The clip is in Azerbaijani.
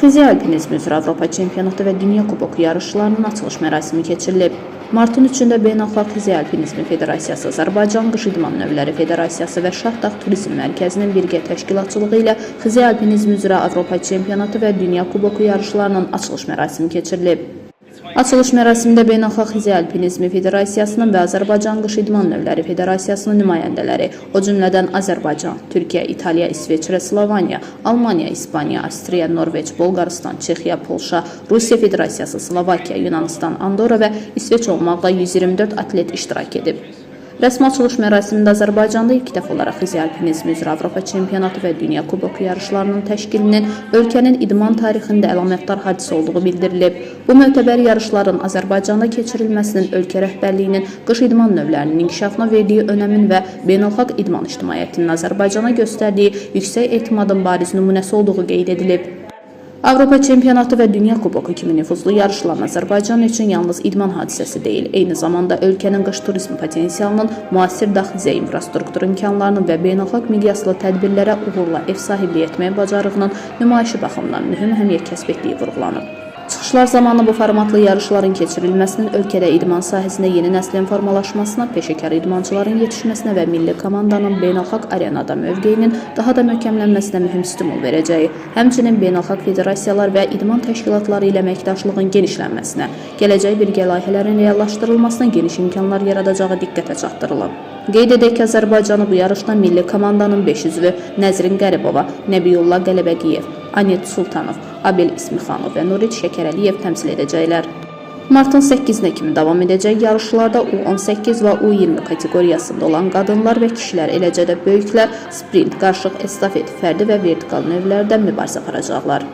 Xizə alpinizmi üzrə Avropa çempionatı və Dünya Kuboku yarışlarının açılış mərasimi keçirilib. Martın 3-də Beynəlxalq Xizə Alpinizmi Federasiyası, Azərbaycan Qış İdman Növləri Federasiyası və Şahdağ Turizm Mərkəzinin birgə təşkilatçılığı ilə Xizə alpinizmi üzrə Avropa çempionatı və Dünya Kuboku yarışlarının açılış mərasimi keçirilib. Açılış mərasimində Beynəlxalq Xizə Alpinizmi Federasiyasının və Azərbaycan Qış İdman Növləri Federasiyasının nümayəndələri, o cümlədən Azərbaycan, Türkiyə, İtaliya, İsveçrə, Slovaniya, Almaniya, İspaniya, Avstriya, Norveç, Bolqarıstan, Çexiya, Polşa, Rusiya Federasiyası, Slovakiya, Yunanistan, Andorra və İsveç olmaqla 124 atlet iştirak edib. Rəsmi açılış mərasimində Azərbaycanda ilk dəfə olaraq Xizə alpinizmi üzrə Avropa çempionatı və Dünya Kuboku yarışlarının təşkilinin ölkənin idman tarixində əlamətdar hadisə olduğu bildirilib. Bu mötəbər yarışların Azərbaycanda keçirilməsinin ölkə rəhbərliyinin qış idman növlərinin inkişafına verdiyi önəmin və beynəlxalq idman ictimaiyyətinin Azərbaycana göstərdiyi yüksək etimadın bariz nümunəsi olduğu qeyd edilib. Avropa çempionatı və Dünya Kuboku kimi nüfuzlu yarışların Azərbaycan üçün yalnız idman hadisəsi deyil, eyni zamanda ölkənin qış turizm potensialının, müasir daxilizə infrastruktur imkanlarının və beynəlxalq miqyaslı tədbirlərə uğurla ev sahibliyi etmək bacarığının nümayişi baxımından mühüm əhəmiyyət kəsb etdiyi vurğulanıb. Çıxışlar zamanı bu formatlı yarışların keçirilməsinin ölkədə idman sahəsində yeni nəslin formalaşmasına, peşəkar idmançıların yetişməsinə və milli komandanın beynəlxalq arenada mövqeyinin daha da möhkəmlənməsinə mühüm stimul verəcəyi, həmçinin beynəlxalq federasiyalar və idman təşkilatları ilə əməkdaşlığın genişlənməsinə, gələcək birgə layihələrin reallaşdırılmasına geniş imkanlar yaradacağı diqqətə çatdırılıb. Qeyd edək ki, Azərbaycanı bu yarışda milli komandanın 5 üzvü Nəzrin Qəribova, Nəbiyullah Qələbəqiyev, Anit Sultanov, Abel İsmixanov və Nurit Şəkərəliyev təmsil edəcəklər. Martın 8-nə kimi davam edəcək yarışlarda U18 və U20 kateqoriyasında olan qadınlar və kişilər, eləcə də böyüklər sprint, qarışıq estafet, fərdi və vertikal növlərdə mübarizə aparacaqlar.